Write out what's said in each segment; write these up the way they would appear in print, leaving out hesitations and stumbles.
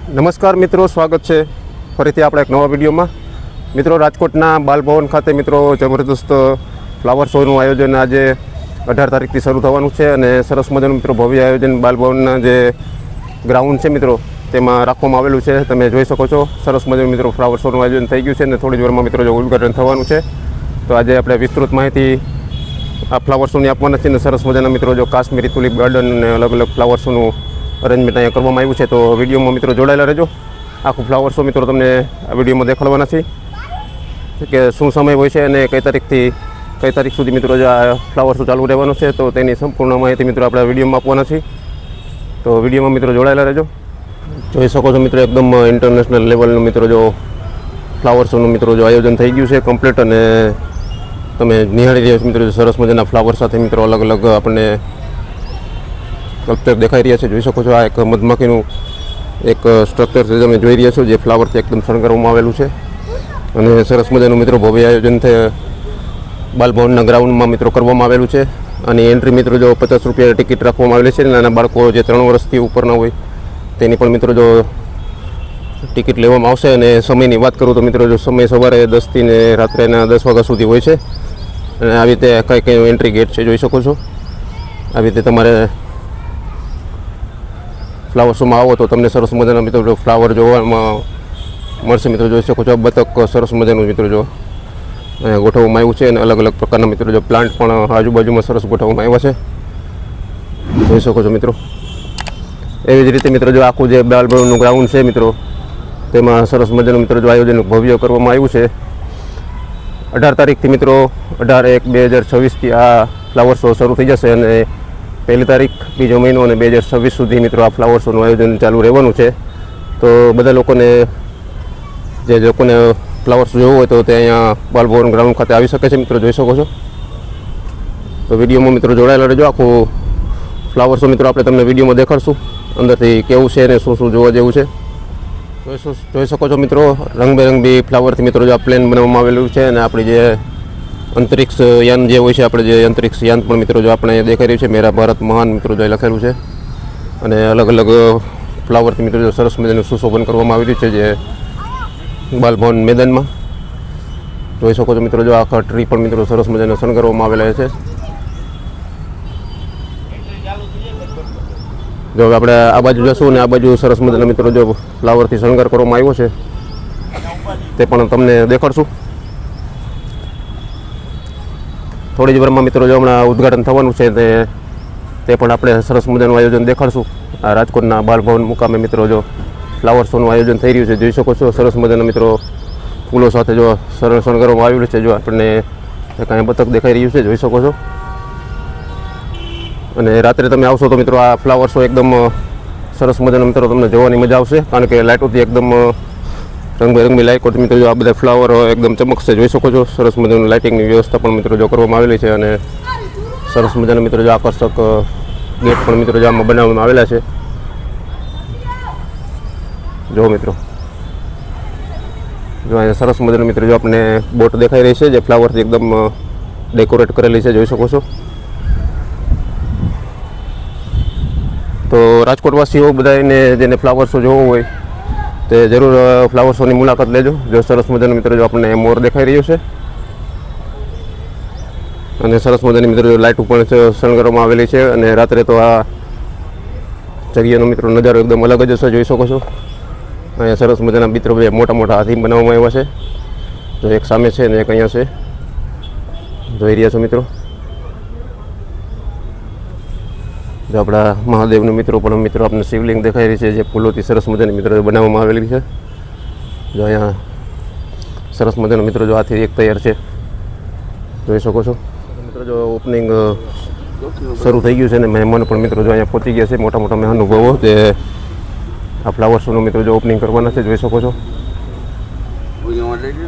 નમસ્કાર મિત્રો, સ્વાગત છે ફરીથી આપણે એક નવા વિડીયોમાં. મિત્રો, રાજકોટના બાલભવન ખાતે મિત્રો જબરદસ્ત ફ્લાવર શોનું આયોજન આજે 18 તારીખથી શરૂ થવાનું છે અને સરસ મજાનું મિત્રો ભવ્ય આયોજન બાલભવનના જે ગ્રાઉન્ડ છે મિત્રો તેમાં રાખવામાં આવેલું છે. તમે જોઈ શકો છો સરસ મજાનું મિત્રો ફ્લાવર શોનું આયોજન થઈ ગયું છે અને થોડી જ વારમાં મિત્રો જો ઉદ્ઘાટન થવાનું છે. તો આજે આપણે વિસ્તૃત માહિતી આ ફ્લાવર શોની આપવાના છે અને સરસ મજાના મિત્રો જો કાશ્મીરી તુલિપ ગાર્ડન અને અલગ અલગ ફ્લાવર શોનું અરેન્જમેન્ટ અહીંયા કરવામાં આવ્યું છે. તો વિડીયોમાં મિત્રો જોડાયેલા રહેજો. આખું ફ્લાવર શો મિત્રો તમને આ વિડીયોમાં દેખાડવાના છે કે શું સમય હોય છે અને કઈ તારીખથી કઈ તારીખ સુધી મિત્રો જે આ ફ્લાવર શો ચાલુ રહેવાનો છે તો તેની સંપૂર્ણ માહિતી મિત્રો આપણે વિડીયોમાં આપવાના છે. તો વિડીયોમાં મિત્રો જોડાયેલા રહેજો. જોઈ શકો છો મિત્રો એકદમ ઇન્ટરનેશનલ લેવલનું મિત્રો જો ફ્લાવર શોનું મિત્રો જો આયોજન થઈ ગયું છે કમ્પ્લીટ અને તમે નિહાળી રહ્યા છો મિત્રો સરસ મજાના ફ્લાવર સાથે મિત્રો અલગ અલગ આપણને સ્ટ્રક્ચર દેખાઈ રહ્યા છે. જોઈ શકો છો આ એક મધમાખીનું એક સ્ટ્રક્ચર છે તમે જોઈ રહ્યા છો જે ફ્લાવરથી એકદમ શણગારવામાં આવેલું છે અને સરસ મજાનું મિત્રો ભવ્ય આયોજન બાલભવનના ગ્રાઉન્ડમાં મિત્રો કરવામાં આવેલું છે. અને એન્ટ્રી મિત્રો જો 50 રૂપિયા ટિકિટ રાખવામાં આવેલી છે. નાના બાળકો જે 3 વર્ષથી ઉપરના હોય તેની પણ મિત્રો જો ટિકિટ લેવામાં આવશે. અને સમયની વાત કરું તો મિત્રો જો સમય સવારે 10થી ને રાત્રેના 10 વાગ્યા સુધી હોય છે. અને આવી રીતે કઈ કઈ એન્ટ્રી ગેટ છે જોઈ શકો છો. આવી રીતે તમારે ફ્લાવર શોમાં આવો તો તમને સરસ મજાના મિત્રો ફ્લાવર જોવામાં મળશે. મિત્રો જોઈ શકો છો બતક સરસ મજાનું મિત્રો જો અહીંયા ગોઠવવામાં આવ્યું છે અને અલગ અલગ પ્રકારના મિત્રો જો પ્લાન્ટ પણ આજુબાજુમાં સરસ ગોઠવવામાં આવ્યા છે જોઈ શકો છો મિત્રો. એવી જ રીતે મિત્રો જો આખું જે બાલભવનનું ગ્રાઉન્ડ છે મિત્રો તેમાં સરસ મજાનું મિત્રો જો આયોજન ભવ્ય કરવામાં આવ્યું છે. 18 તારીખથી મિત્રો 18/1/2026થી આ ફ્લાવર શો શરૂ થઈ જશે અને 1 તારીખ બીજો મહિનો અને 2026 સુધી મિત્રો આ ફ્લાવર શોનું આયોજન ચાલુ રહેવાનું છે. તો બધા લોકોને જે લોકોને ફ્લાવર શો જોવો હોય તો તે અહીંયા બાલભવન ગ્રાઉન્ડ ખાતે આવી શકે છે મિત્રો જોઈ શકો છો. તો વિડીયોમાં મિત્રો જોડાયેલા રહેજો. આખું ફ્લાવર શો મિત્રો આપણે તમને વિડીયોમાં દેખાડશું અંદરથી કેવું છે અને શું શું જોવા જેવું છે. જોઈ શકો છો મિત્રો રંગબેરંગી ફ્લાવરથી મિત્રો જો આ પ્લેન બનાવવામાં આવેલું છે અને આપણી જે અંતરિક્ષ યાન જે હોય છે આપણે જે અંતરિક્ષ યાન પણ મિત્રો જો આપણે અહીંયા દેખાઈ રહ્યું છે મેરા ભારત મહાન મિત્રો જો લખેલું છે. અને અલગ અલગ ફ્લાવરથી મિત્રો જો સરસ મજાનું સુશોભન કરવામાં આવી રહ્યું છે જે બાલભવન મેદાનમાં જોઈ શકો છો મિત્રો. જો આખા ટ્રી પણ મિત્રો સરસ મજાના શણગારવામાં આવેલા છે. જો હવે આપણે આ બાજુ જશું અને આ બાજુ સરસ મજાના મિત્રો જો ફ્લાવરથી શણગાર કરવામાં આવ્યો છે તે પણ તમને દેખાડશું. થોડી જ વારમાં મિત્રો જો હમણાં ઉદ્ઘાટન થવાનું છે તે પણ આપણે સરસ મજાનું આયોજન દેખાડશું. આ રાજકોટના બાલભવન મુકામે મિત્રો જો ફ્લાવર શોનું આયોજન થઈ રહ્યું છે જોઈ શકો છો. સરસ મજાના મિત્રો ફૂલો સાથે જો સરસ શણગારવામાં આવેલું છે. જો આપણને કાંઈ બતક દેખાઈ રહ્યું છે જોઈ શકો છો. અને રાત્રે તમે આવશો તો મિત્રો આ ફ્લાવર શો એકદમ સરસ મજાનો મિત્રો તમને જોવાની મજા આવશે કારણ કે લાઇટોથી એકદમ રંગબેરંગી લાઇટો મિત્રો જો આ બધા ફ્લાવર એકદમ ચમકશે જોઈ શકો છો. સરસ મજાનું લાઇટિંગની વ્યવસ્થા પણ મિત્રો જો કરવામાં આવેલી છે અને સરસ મજાના મિત્રો જો આકર્ષક ગેટ પણ મિત્રો જો આમાં બનાવવામાં આવેલા છે. જો મિત્રો જો અહીંયા સરસ મજાનું મિત્રો જો આપણે બોટ દેખાઈ રહી છે જે ફ્લાવરથી એકદમ ડેકોરેટ કરેલી છે જોઈ શકો છો. તો રાજકોટવાસીઓ બધાને જેને ફ્લાવર શો જોવો હોય તે જરૂર ફ્લાવર શોની મુલાકાત લેજો. જો સરસ મજાનો મિત્રો જો આપણને મોર દેખાઈ રહ્યો છે અને સરસ મજાની મિત્રો લાઇટ પણ શણગારવામાં આવેલી છે. અને રાત્રે તો આ જગ્યાનો મિત્રો નજારો એકદમ અલગ જ હશે જોઈ શકો છો. અહીંયા સરસ મજાના મિત્રો બે મોટા મોટા હાથી બનાવવામાં આવ્યા છે. જો એક સામે છે અને એક અહીંયા છે જોઈ રહ્યા છો મિત્રો. જો આપણા મહાદેવનું મિત્રો પણ મિત્રો આપણને શિવલિંગ દેખાઈ રહી છે જે ફૂલોથી સરસ મજાની મિત્રો બનાવવામાં આવેલી છે. જો અહીંયા સરસ મજાનો મિત્રો જો હાથી એક તૈયાર છે જોઈ શકો છો. મિત્રો જો ઓપનિંગ શરૂ થઈ ગયું છે અને મહેમાનો પણ મિત્રો જો અહીંયા પહોંચી ગયા છે. મોટા મોટા મહાનુભાવો જે આ ફ્લાવર શોનું મિત્રો જો ઓપનિંગ કરવાના છે જોઈ શકો છો.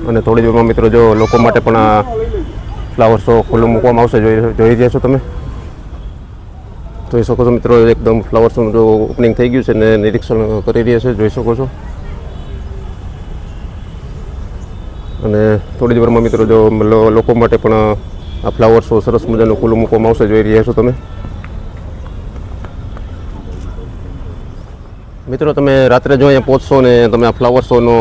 અને થોડી વારમાં મિત્રો જો લોકો માટે પણ આ ફ્લાવર શો ખુલ્લું મૂકવામાં આવશે જોઈ રહ્યા છો તમે. જોઈ શકો છો મિત્રો એકદમ ફ્લાવર શોનું જો ઓપનિંગ થઈ ગયું છે ને નિરીક્ષણ કરી રહ્યા છે જોઈ શકો છો. અને થોડી જ વારમાં મિત્રો જો લોકો માટે પણ આ ફ્લાવર શો સરસ મજાનું ખુલ્લું મૂકવામાં આવશે જોઈ રહ્યા છો તમે. મિત્રો તમે રાત્રે જો અહીંયા પહોંચશો ને તમે આ ફ્લાવર શોનો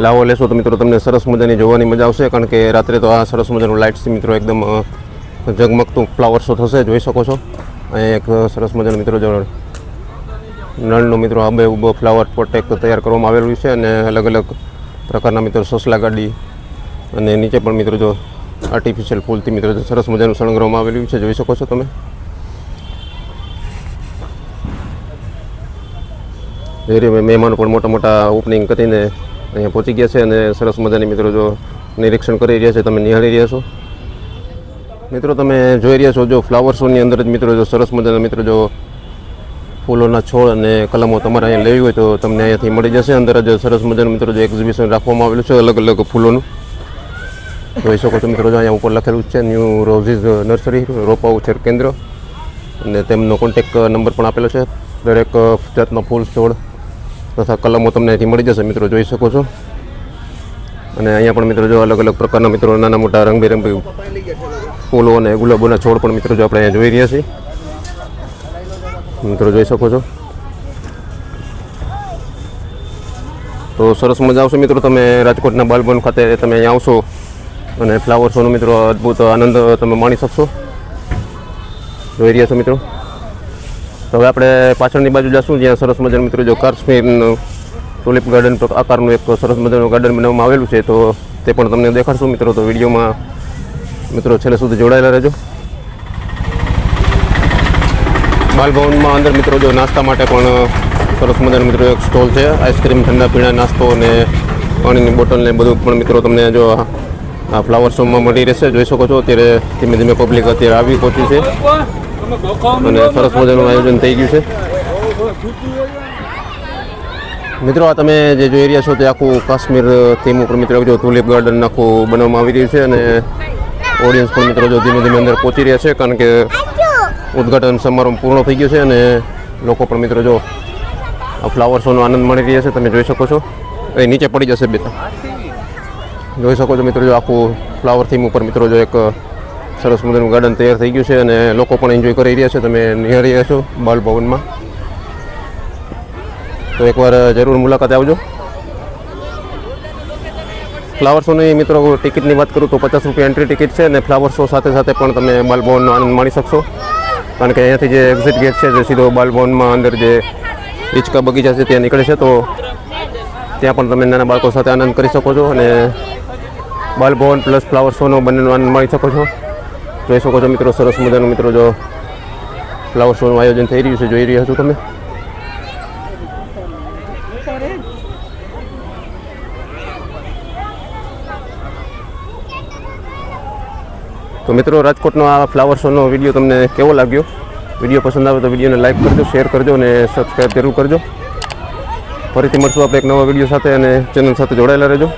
લાવો લેશો તો મિત્રો તમને સરસ મજાની જોવાની મજા આવશે, કારણ કે રાત્રે તો આ સરસ મજાનું લાઇટ્સથી મિત્રો એકદમ ઝગમગતું ફ્લાવર શો થશે, જોઈ શકો છો. અહીંયા એક સરસ મજાનું મિત્રો જો નળનો મિત્રો આબે ઉભો ફ્લાવર પોટ એક તૈયાર કરવામાં આવેલું છે, અને અલગ અલગ પ્રકારના મિત્રો સસલા ગાડી અને નીચે પણ મિત્રો જો આર્ટિફિશિયલ ફૂલથી મિત્રો સરસ મજાનું શણગારવામાં આવેલું છે, જોઈ શકો છો તમે. મહેમાનો પણ મોટા મોટા ઓપનિંગ કરીને અહીંયા પહોંચી ગયા છે અને સરસ મજાની મિત્રો જો નિરીક્ષણ કરી રહ્યા છે, તમે નિહાળી રહ્યા છો. મિત્રો તમે જોઈ રહ્યા છો જો ફ્લાવર શોની અંદર જ મિત્રો જો સરસ મજાના મિત્રો જો ફૂલોના છોડ અને કલમો તમારે અહીંયા લેવી હોય તો તમને અહીંયાથી મળી જશે. અંદર જ સરસ મજાનું મિત્રો જો એક્ઝિબિશન રાખવામાં આવેલું છે અલગ અલગ ફૂલોનું, જોઈ શકો છો મિત્રો. જો અહીંયા ઉપર લખેલું છે ન્યૂ રોઝીસ નર્સરી, રોપા ઉછેર કેન્દ્ર, અને તેમનો કોન્ટેક નંબર પણ આપેલો છે. દરેક જાતનો ફૂલ છોડ તથા કલમો તમને અહીંથી મળી જશે મિત્રો, જોઈ શકો છો. અને અહીંયા પણ મિત્રો જો અલગ અલગ પ્રકારના મિત્રો નાના મોટા રંગબેરંગી ફૂલો અને ગુલાબોના છોડ પણ મિત્રો જો આપણે અહીંયા જોઈ રહ્યા છીએ, મિત્રો જોઈ શકો છો. તો સરસ મજા આવશે મિત્રો. તમે રાજકોટના બાલભવન ખાતે તમે અહીંયા આવશો અને ફ્લાવર શોનો મિત્રો અદ્ભુત આનંદ તમે માણી શકશો, જોઈ રહ્યા છો મિત્રો. તો હવે આપણે પાછળની બાજુ જઈશું જ્યાં સરસ મજાનું મિત્રો જો કાશ્મીર ટુલિપ ગાર્ડન આકારનું એક સરસ મજાનું ગાર્ડન બનાવવામાં આવેલું છે, તો તે પણ તમને દેખાડશું મિત્રો. તો વિડીયોમાં મિત્રો છેલ્લે સુધી જોડાયેલા રહેજો. બાલભવનમાં અંદર મિત્રો જો નાસ્તા માટે પણ સરસ મજાનો મિત્રો એક સ્ટોલ છે. આઈસ્ક્રીમ, ઠંડા પીણા, નાસ્તો અને પાણીની બોટલ ને બધું પણ મિત્રો તમને જો આ ફ્લાવર શોમાં મળી રહેશે, જોઈ શકો છો. અત્યારે ધીમે ધીમે પબ્લિક અત્યારે આવી પહોંચી છે અને સરસ મજાનું આયોજન થઈ ગયું છે મિત્રો. આ તમે જે જોઈ રહ્યા છો તે આખું કાશ્મીર થીમ ઉપર મિત્રો જો ટુલિપ ગાર્ડન આખું બનાવવામાં આવી રહ્યું છે, અને ઓડિયન્સ પણ મિત્રો જો ધીમે ધીમે અંદર પહોંચી રહ્યા છે, કારણ કે ઉદ્ઘાટન સમારોહ પૂર્ણ થઈ ગયો છે અને લોકો પણ મિત્રો જો આ ફ્લાવર શોનો આનંદ માણી રહ્યા છે, તમે જોઈ શકો છો. એ નીચે પડી જશે બે, જોઈ શકો છો મિત્રો. જો આખું ફ્લાવર થીમ ઉપર મિત્રો જો એક સરસ મજાનું ગાર્ડન તૈયાર થઈ ગયું છે અને લોકો પણ એન્જોય કરી રહ્યા છે, તમે નિહાળી રહ્યા છો બાલભવનમાં. તો એકવાર જરૂર મુલાકાત આવજો. ફ્લાવર શોની મિત્રો ટિકિટની વાત કરું તો 50 રૂપિયા એન્ટ્રી ટિકિટ છે, અને ફ્લાવર શો સાથે સાથે પણ તમે બાલભવનનો આનંદ માણી શકશો, કારણ કે અહીંયાથી જે એક્ઝિટ ગેટ છે જે સીધો બાલભવનમાં અંદર જે હિંચકા બગીચા છે ત્યાં નીકળે છે, તો ત્યાં પણ તમે નાના બાળકો સાથે આનંદ કરી શકો છો અને બાલભવન પ્લસ ફ્લાવર શોનો બંનેનો આનંદ માણી શકો છો, જોઈ શકો છો મિત્રો. સરસ મજાનું મિત્રો જો ફ્લાવર શોનું આયોજન થઈ રહ્યું છે, જોઈ રહ્યા છો તમે. તો મિત્રો રાજકોટનો આ ફ્લાવર શોનો વિડીયો તમને કેવો લાગ્યો? વિડીયો પસંદ આવે તો વિડીયોને લાઇક કરજો, શેર કરજો અને સબસ્ક્રાઈબ જરૂર કરજો. ફરીથી મળશું આપણે એક નવા વિડીયો સાથે, અને ચેનલ સાથે જોડાયેલા રહેજો.